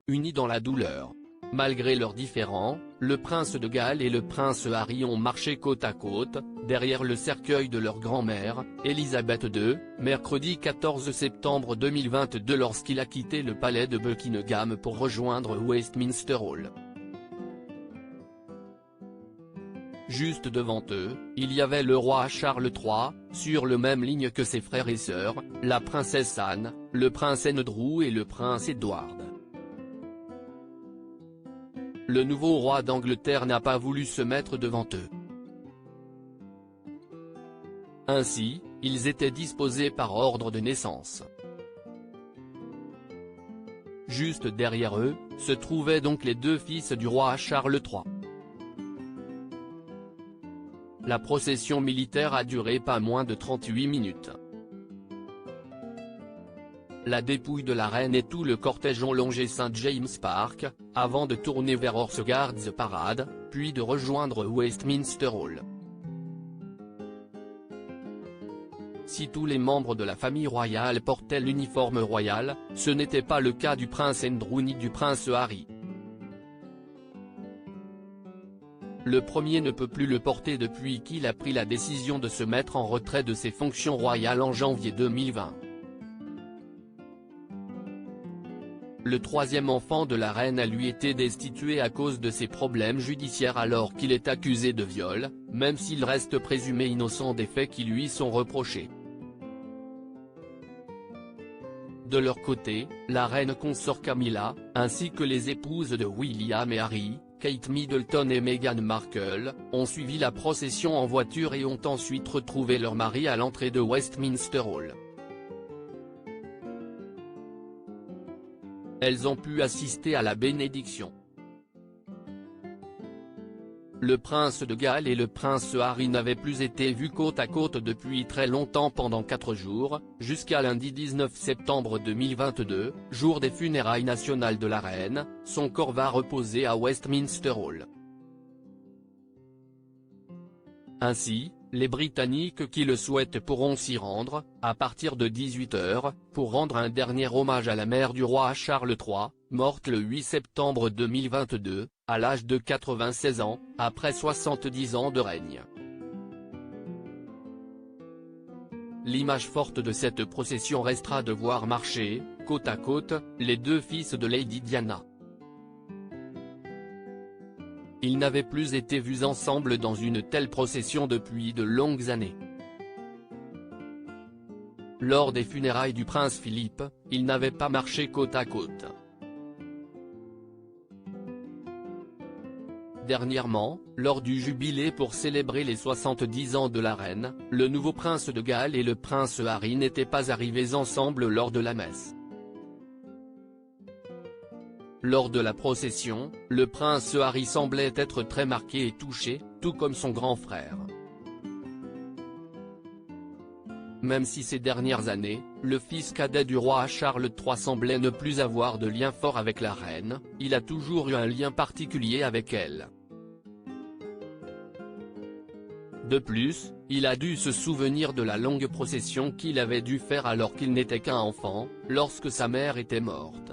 unis dans la douleur. Malgré leurs différends, le prince de Galles et le prince Harry ont marché côte à côte, derrière le cercueil de leur grand-mère, Élisabeth II, mercredi 14 septembre 2022 lorsqu'il a quitté le palais de Buckingham pour rejoindre Westminster Hall. Juste devant eux, il y avait le roi Charles III, sur le même ligne que ses frères et sœurs, la princesse Anne, le prince Andrew et le prince Edward. Le nouveau roi d'Angleterre n'a pas voulu se mettre devant eux. Ainsi, ils étaient disposés par ordre de naissance. Juste derrière eux, se trouvaient donc les deux fils du roi Charles III. La procession militaire a duré pas moins de 38 minutes. La dépouille de la reine et tout le cortège ont longé St James Park, avant de tourner vers Horse Guards Parade, puis de rejoindre Westminster Hall. Si tous les membres de la famille royale portaient l'uniforme royal, ce n'était pas le cas du prince Andrew ni du prince Harry. Le premier ne peut plus le porter depuis qu'il a pris la décision de se mettre en retrait de ses fonctions royales en janvier 2020. Le troisième enfant de la reine a lui été destitué à cause de ses problèmes judiciaires alors qu'il est accusé de viol, même s'il reste présumé innocent des faits qui lui sont reprochés. De leur côté, la reine consort Camilla, ainsi que les épouses de William et Harry, Kate Middleton et Meghan Markle, ont suivi la procession en voiture et ont ensuite retrouvé leur mari à l'entrée de Westminster Hall. Elles ont pu assister à la bénédiction. Le prince de Galles et le prince Harry n'avaient plus été vus côte à côte depuis très longtemps pendant 4 jours, jusqu'à lundi 19 septembre 2022, jour des funérailles nationales de la reine. Son corps va reposer à Westminster Hall. Ainsi, les Britanniques qui le souhaitent pourront s'y rendre, à partir de 18 h, pour rendre un dernier hommage à la mère du roi Charles III, morte le 8 septembre 2022, à l'âge de 96 ans, après 70 ans de règne. L'image forte de cette procession restera de voir marcher, côte à côte, les deux fils de Lady Diana. Ils n'avaient plus été vus ensemble dans une telle procession depuis de longues années. Lors des funérailles du prince Philippe, ils n'avaient pas marché côte à côte. Dernièrement, lors du jubilé pour célébrer les 70 ans de la reine, le nouveau prince de Galles et le prince Harry n'étaient pas arrivés ensemble lors de la messe. Lors de la procession, le prince Harry semblait être très marqué et touché, tout comme son grand frère. Même si ces dernières années, le fils cadet du roi Charles III semblait ne plus avoir de lien fort avec la reine, il a toujours eu un lien particulier avec elle. De plus, il a dû se souvenir de la longue procession qu'il avait dû faire alors qu'il n'était qu'un enfant, lorsque sa mère était morte.